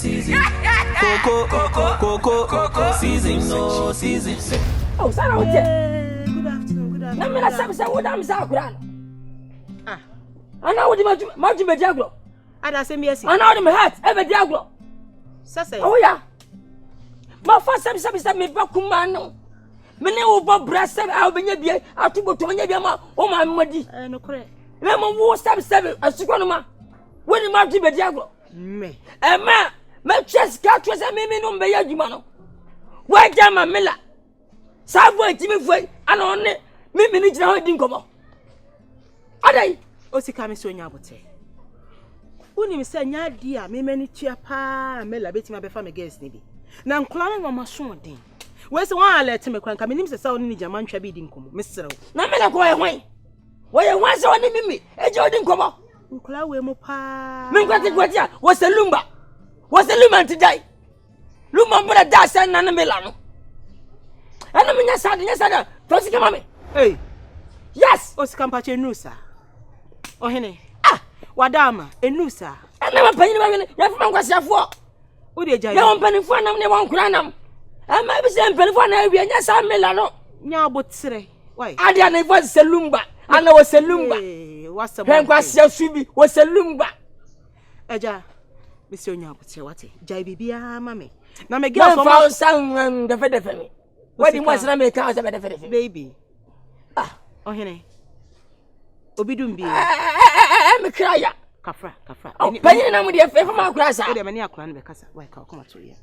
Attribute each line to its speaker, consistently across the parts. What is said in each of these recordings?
Speaker 1: season. Coco, season, no season.
Speaker 2: Oh, Sarah, good
Speaker 3: afternoon, good afternoon.
Speaker 2: I'm saying, what I'm saying, I know what you Martin Bediaglo.
Speaker 3: And I say, yes,
Speaker 2: I know the hat, ever Diaglo. Oh, yeah. My first time, me back, man. Many over breast, I'll be near, I'll to go to Yama, oh, my muddy. No, correct. Lemon war stab 7, a second. When you Martin Bediaglo. Me. And my chest cat was a meme on Bayagimano. Why, Jamma Miller? Subway, Timmy Foy, and on it, me minutes now, I didn't come up. Are they?
Speaker 3: Osikami so nyabote. Uni say nya dia me mani tua pa me la betima be fa me girls ni bi. Na nkola na maso den. We say wan alert me kwanka me nim se sa oni ni jama ntwa bi di nkomo. Me serew. Na me la ko ye hwan. Wo ye hwan se oni mimi. E je odi nkomo. Nkola we mo pa. Me nkwati kwati a wo se lumba. Wo se lumba ntidai. Lumba mbona da san na me la no. Ana me nya sada. To sika mame. Hey. Yes. Osikamba che nusa. Ohene. Wadama, enusa. Na mpanyi ba wele, ya fuma nkwasiafo. Wo de jai. Ya mpanifo anam ne wan kura nam. Ma bi se mpanifo na wi anya sa mela no. Nya abotre. Why? Ade ana ifo selumba. Ana wo selumba. Wasa ba. Nkwasiafo subi, wo selumba. Eja, bi se onya abotre wate. Jai bibia ma me. Na me girl so ma san defe me. Wadi mo asra me kan sa defe. Baby. Ohene. Obidum bi. Me kraya. Kafra. Oh, penny na mu de fe fa ma kura sa. O de me ni akura no be kasa. Why ka come to here.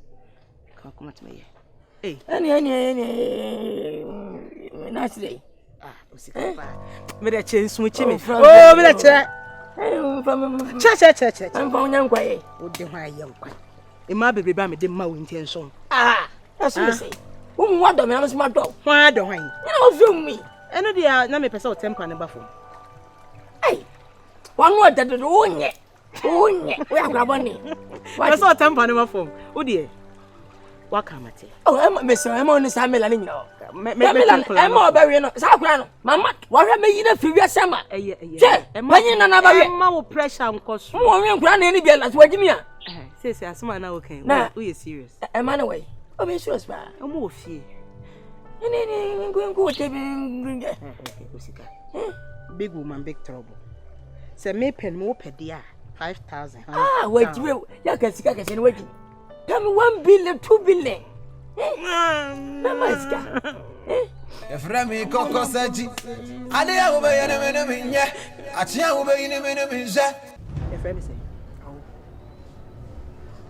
Speaker 3: Ka come to me. Eh. Any. Na today. Osika ba. Me de chensu mu chimi. Oh, me de che. Che. Am fa onya nkwa ye. O de ho aye nkwa. E ma bebe ba me de ma wo intention. That's what I say. Who want them? I'm smart dog. Why do I? You know, film me. I know they are not me person temper and buffalo. Hey, one more that the one yet. We are grabbing. Why so temper and buffalo? Oh dear. What come at it? Oh, I'm on the Samuel and you. I'm more burying Sagrano. Mamma, what have you in a few summer? Yeah, and my pressure on cost. More grand any bill as what you mean. Says as man now, okay. Now we are serious. A man away. Oh, be sure, sir. I'm more fear. And going to big woman, big trouble. Say, me pen more per dear 5,000. Wait, you can see, and waiting. Tell me 1 billion, 2 billion.
Speaker 1: If Remy Coco Saji, I dare obey an enemy, yeah. I shall obey an enemy, if Remy say,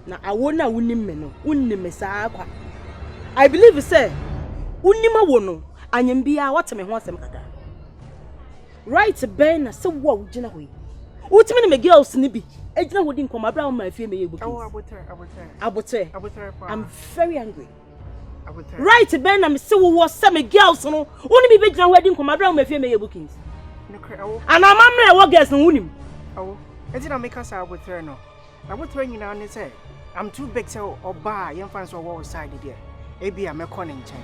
Speaker 1: now I won't know Unimesa. I believe you say, Unima wono, and Yambia, what me wants them. Right, Ben, so what, Jenny? What many girls nibby? Edna wouldn't come around my family. I would say, I'm very angry. Right, Ben, I'm so was some girls, no, only be big wedding come around my family bookings. And I'm a what girls and win him. Oh, I didn't make us out with her, no. I would turn you down and say, I'm too big so or buy young fans or wall side there. Maybe I'm a conning chain.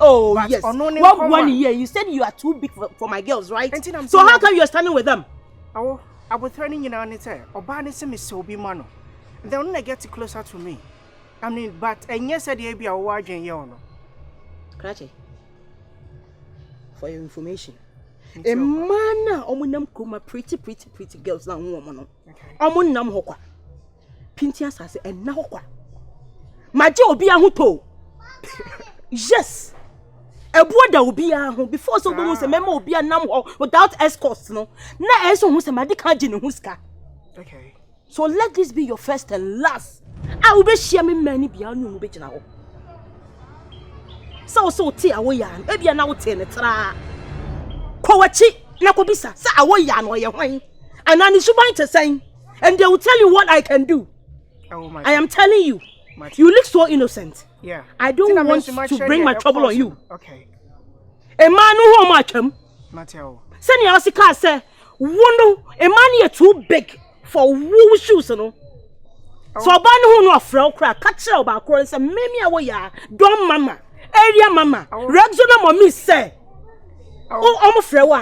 Speaker 1: Oh, but yes. What 1 year? You said you are too big for my girls, right? So how come you are standing with them? Oh, I was turning you down and say, or buy this is so be mano. They'll not get closer to me. I mean, but and yes, I did be a word in your no. Cratchy. For your information. A man, omunam kuma pretty girls now woman. Omunam hokwa. Pintias has a nahokwa. Maji obi ahuto. Yes. A boy that will be a before so almost a memo will be a number without escorts, no. Na eso who's a madikajin huska. Okay. So let this be your first and last. I will be sharing many beyond you bitch now. So tea away yan, maybe an out in a tra. Kowachi, Nakobisa, sa away yan or your wine. And I need to say, and they will tell you what I can do. Oh my I am telling you. You look so innocent. Yeah. I don't want to bring my trouble on you. Okay. A man who much him. Mateo. Send your Oscar say, "Wonder a man you're too big for wool shoes, no." So a ban who no frail crack, catch her about cross and maybe away ya, don't mama, area mama, Rexona mommy say. Oh, I'm a frail.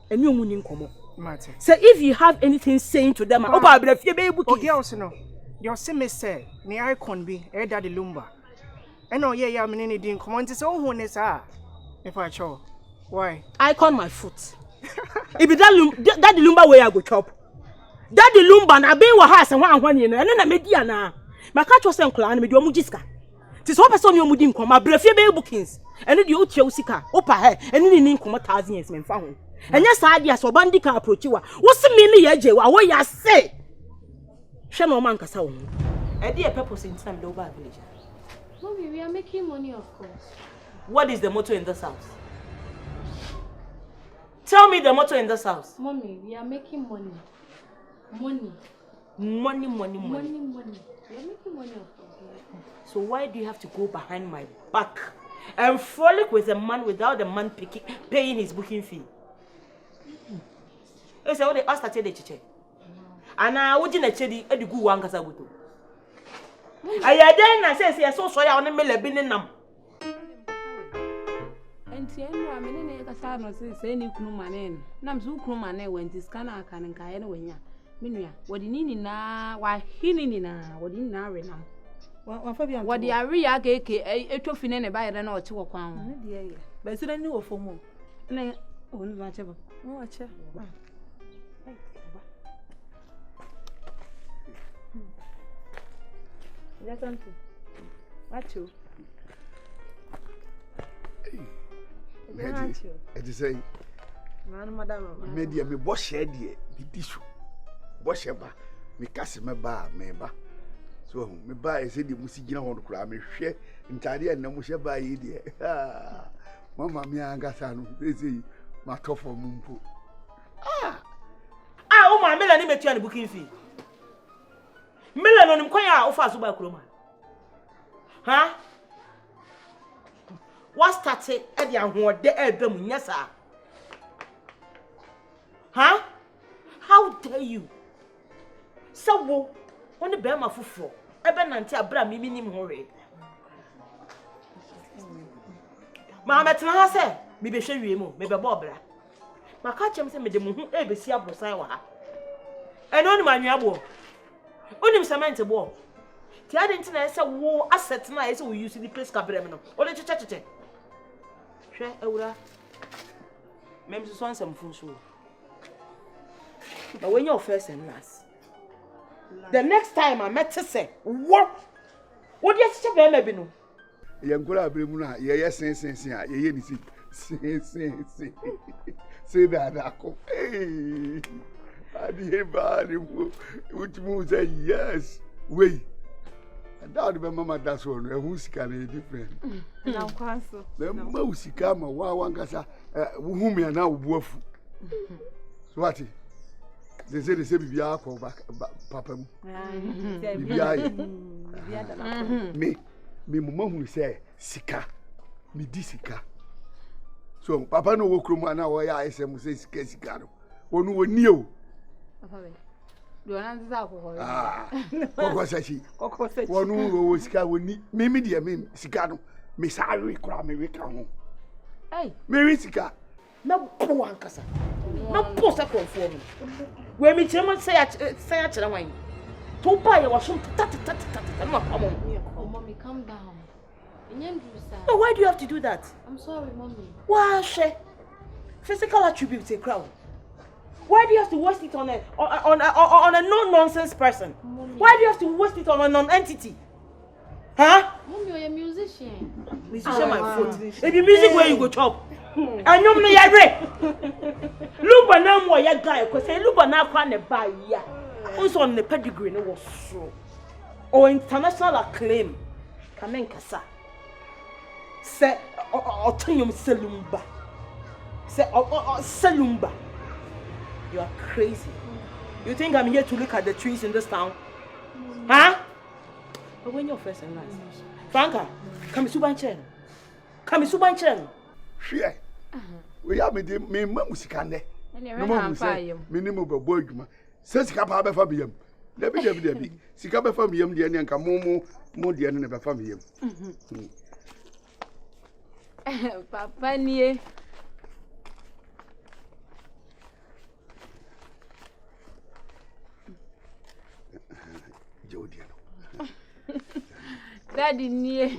Speaker 1: And you mooning come. Say if you have anything saying to them, oh, Barbara, if you be able to girls, no.
Speaker 4: your semi say, ne icon be, Daddy Lumba. And oh, yeah, I'm in any command is all who is if I show. Why?
Speaker 3: Icon my foot. If that Lumba way I go chop. Daddy Lumba na be wa house and one you know, and then I made na. My catch was clan me do mujiska. Tis one person you mudim come, my brefie be bookings. And the old Chelsea, opa hair, and in in come 1,000 years men found. And yes, ideas or bandika approach you. What's the mimi yaje? What ya say? Shano Nkansah. A dear purpose in time, Doba village.
Speaker 5: Mommy, we are making money, of course.
Speaker 3: What is the motto in this house? Tell me the motto in this house.
Speaker 5: Mommy, we are making money. Money.
Speaker 3: Money.
Speaker 5: We are making money, of course.
Speaker 3: So why do you have to go behind my back and frolic with a man without the man paying his booking fee? It's all the started the chiche. And I wouldn't actually a good one Nkansah. I say, so sorry, I want to make a bin in them.
Speaker 6: And I mean, Nkansah no say any crewman. Nam so crewman went to scanner can and anyway. Minya, what do you na? Why he na? What do you now? What the area cake a trophy and a buyer and or 2 pounds.
Speaker 3: But it's a new for more.
Speaker 6: Nay, only whatever.
Speaker 3: Watch it. What you?
Speaker 7: It is saying, Madam, maybe a boss shed ye, the tissue. Boss ever, me cast me bar, member. So, me buy said the Musigina on the crab, me share entirely and no musha buy it. Mamma, me Nkansah, they say, my top for Mumpo.
Speaker 3: Oh, my Melanie met you on the booking fee. Melanie on him, quite offers to buy Croma. Huh? What started at the award the album, yes, sir? Huh? How dare you? So, on the bear my foot, I've been until Abram, minimum horrid. Mamma Tana said, maybe show you, maybe Bobra. My catch him me the moon, every sea of Rosawa. And only my new only Samantha war. The other internet said war assets nice we use in the place Cabremino or the church. Share Eura. Maybe some food show. But when you're first and last, the next time I met to say, what do you say, maybe no?
Speaker 7: Yankura Brimuna, yes, say that. Hey, I did bad, which moves say yes. Wait, and now the mamma does one, who's kind of different.
Speaker 6: Now, Kwesi.
Speaker 7: The most come a Nkansah, whom you are now worth. What? They say the same be for Papa. Me mama who say sika, me disika. So Papa no work room na why I say sika no. Onu woni o.
Speaker 6: Papa we. Do na nza akoko.
Speaker 7: Koko sachi. Wonu wo sika woni. Me dia me sika no. Me sawe kura me we ka ho.
Speaker 6: Hey,
Speaker 7: me we sika.
Speaker 3: Na po Nkansah. Na po sa konfo me. We me chema say a chira wan. To buy your shum tat. No come on.
Speaker 5: Oh, Mommy, calm down.
Speaker 3: No, why do you have to do that?
Speaker 5: I'm sorry, Mommy.
Speaker 3: Why, physical attributes a crowd. Why do you have to waste it on a no-nonsense person?
Speaker 5: Mommy.
Speaker 3: Why do you have to waste it on a non-entity? Huh?
Speaker 5: Mommy, you're a musician.
Speaker 3: Musician, my foot. If you music where you go chop. And you know you're Luba na mo ya guy, because Luba na kwa ne buy ya. Also on the pedigree no was so. Or international acclaim. Nkansah. Say Otonyum Selumba. Say Selumba. You are crazy. You think I'm here to look at the trees in this town? Huh? But when you're first and last. Franca, come Subanchen. Come Subanchen.
Speaker 7: Share. We have me musikande. No more say minimum boy juma. Say sika pa be fa biyam. Debi. Sika be fa biyam de ne nka mo de ne be fa biyam.
Speaker 6: Papa nie.
Speaker 7: Jodi no.
Speaker 6: Daddy near.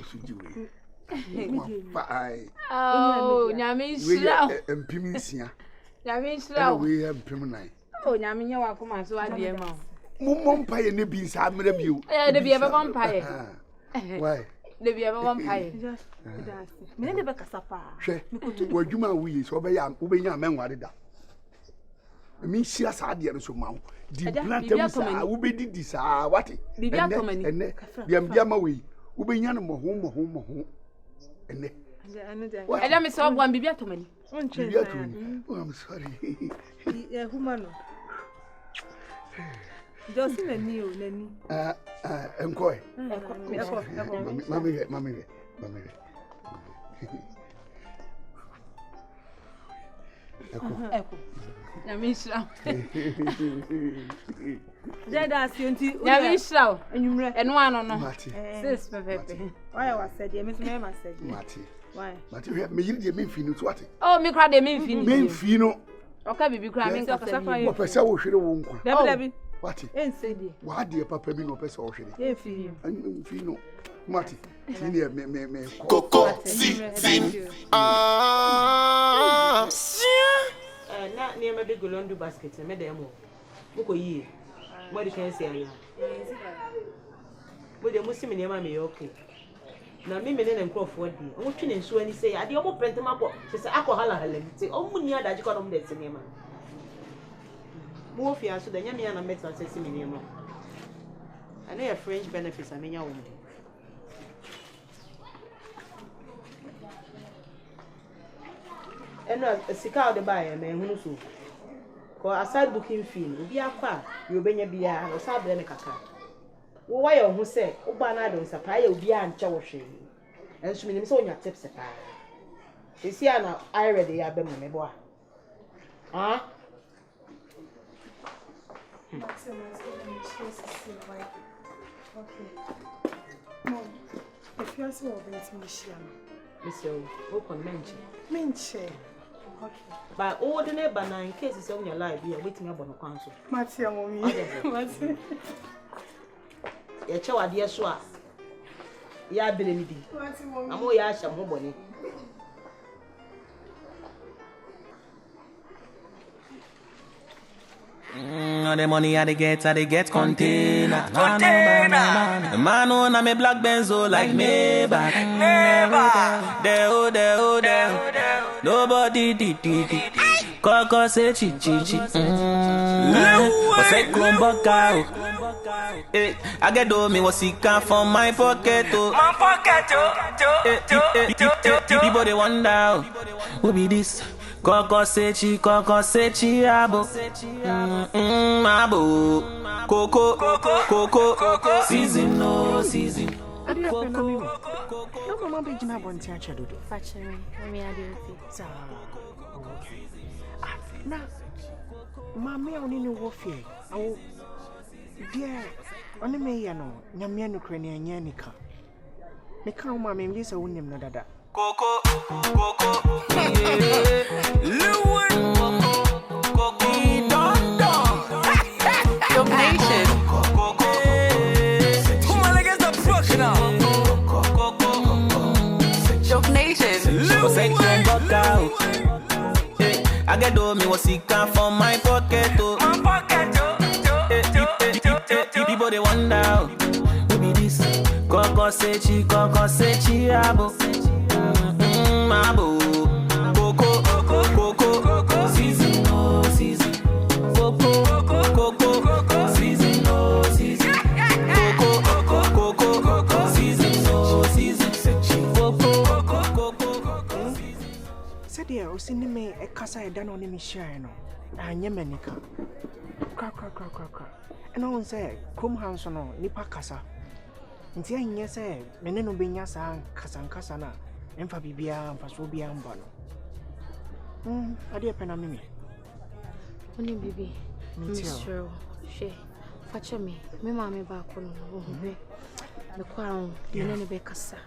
Speaker 7: Fine.
Speaker 6: Oh, Nyamisha.
Speaker 7: Empimisia.
Speaker 6: Nyamisha.
Speaker 7: We have Pimonai.
Speaker 6: Oh, Nyaminya Wakuma, so I dear mom.
Speaker 7: Mumpire and the beans have made of you.
Speaker 6: The be ever vampire.
Speaker 7: Why?
Speaker 6: The be ever vampire.
Speaker 3: Me ne beka sapa.
Speaker 7: She, where you ma we so be ya men wade da. Me shia sa de no so ma. Di plantem sa wo be di sa what?
Speaker 6: Bibia tomani.
Speaker 7: Enne, bia ma we. Wo be nya no mo ho. Enne.
Speaker 6: Eda me so gwan bibia tomani.
Speaker 7: Bibia tomani. Oh, I'm sorry.
Speaker 3: Humano. Just nani.
Speaker 7: Enkoy. Mami.
Speaker 6: Eko. Nyamisha.
Speaker 3: Jada sienti.
Speaker 6: Nyamisha.
Speaker 3: Enyumre.
Speaker 6: Eno ano no.
Speaker 7: Mati.
Speaker 6: Sis pepepe.
Speaker 3: Why was said, me ma said.
Speaker 7: Mati.
Speaker 3: Why?
Speaker 7: Mati, me yiri de me finu to ate.
Speaker 6: Oh, me kra de me fini.
Speaker 7: Me finu.
Speaker 6: Oka bibi kra me nka fa.
Speaker 7: Wo pese wo hwere wo nkwa.
Speaker 3: Dabi.
Speaker 7: What?
Speaker 3: Ensedi.
Speaker 7: Wa de papa bi no pese wo hwere.
Speaker 3: E fi.
Speaker 7: Finu. Mati. Sini me.
Speaker 8: Coco, si.
Speaker 3: Na near big Golondu basket, and madam. Muko ye. What you can say? But the Muslim near me, okay. Now, me and Crawford, what you so any say, I do almost print them up. She said, alcohol, say, oh, near that you got on that cinema. More fear so the Yamiana met us a cinema. I know French benefits, I mean, your own. And a sika de buy man who so. Ko aside booking fee, obi akwa, you benya bia, no sa bre me kaka. Wo why you say, oba na don supply obi ancha wo hwe. Enso minim say onya tips pa. Esi ana I ready ya be me bo a. Ah?
Speaker 9: Mom, if you are so obvious,
Speaker 3: Monsieur, wo kon
Speaker 9: Menche.
Speaker 3: Okay. But all the neighbor now in case it's on your life, you are waiting about the council.
Speaker 9: Matia, mommy. Matia.
Speaker 3: Your child, dear Swa. Ya believe me. I'm all ya sham bonny.
Speaker 8: The money I they get container. The man on me black benzo like me back. There. Nobody did. Coco say chi. What's a crumbuck? I get do me what he can from my pocket. People they wonder who be this. Coco say chi, abo. Abo. Coco. Season, no season.
Speaker 4: No mama be jina bonti acha dodo.
Speaker 5: Factory. Me ade ofi.
Speaker 4: Na mama oni ni wo fie. Awo dia oni me ya no nyame no kra ni anya nika. Me ka o mama me say wonim na dada.
Speaker 8: Coco. Lilwin. Coco.
Speaker 10: Dog Nation.
Speaker 8: Who man against the professional?
Speaker 10: Dog Nation.
Speaker 8: I get do me what he can from my pocket. People they wonder who be this. Coco say chi, abo. Abo. Coco. Season, no season. Coco. Season, no season. Coco. Season, no season. Coco.
Speaker 4: Said there o sini me e kasa e da no ne me share no. Anya manika. Kra. And on say krom hanso no nipa kasa. Nti anya say me ne no benya sa kasa na. Emfa bibia emfa so bia mba no. Ade pena me.
Speaker 5: Oni bibi. Mr. She. Facha me mama ba ko no wo hwe. Me kwa ne be kasa.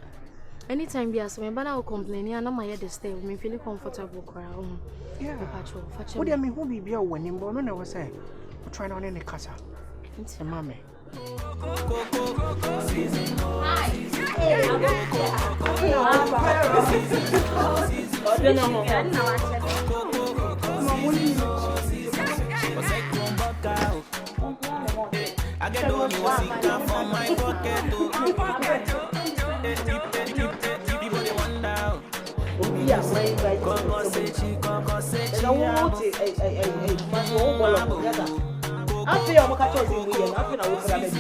Speaker 5: Anytime be as me bana o complain na my head stay me feel comfortable kwa
Speaker 4: Yeah.
Speaker 5: Facha.
Speaker 4: What do me who bibia wo ni mbo no na wo say. Try na ne kasa. Mama.
Speaker 8: Coco. Season, no season. I get on you sit down for my pocket. People they wonder. Coco say she, Coco say she.
Speaker 3: I feel I'm catching you. I feel I will grab it.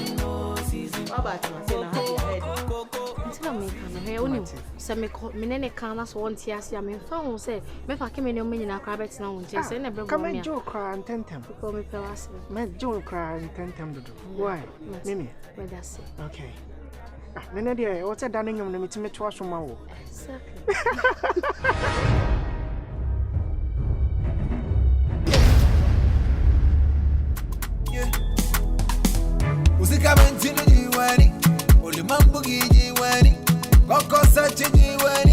Speaker 3: How about you?
Speaker 5: Until I make an only some me can so one tears. I mean, phone say, me for coming in many rabbits now. Just in a
Speaker 4: come and joke cry and tentem.
Speaker 5: Call me Pelas.
Speaker 4: Man, joke cry and tentem to do. Why? Mimi.
Speaker 5: Where that's it.
Speaker 4: Okay. Nene dear, what's a dining room to me to wash from my wall?
Speaker 5: Exactly.
Speaker 11: Usika mentini jiwani, ulimambu gijiwani, koko sachi jiwani.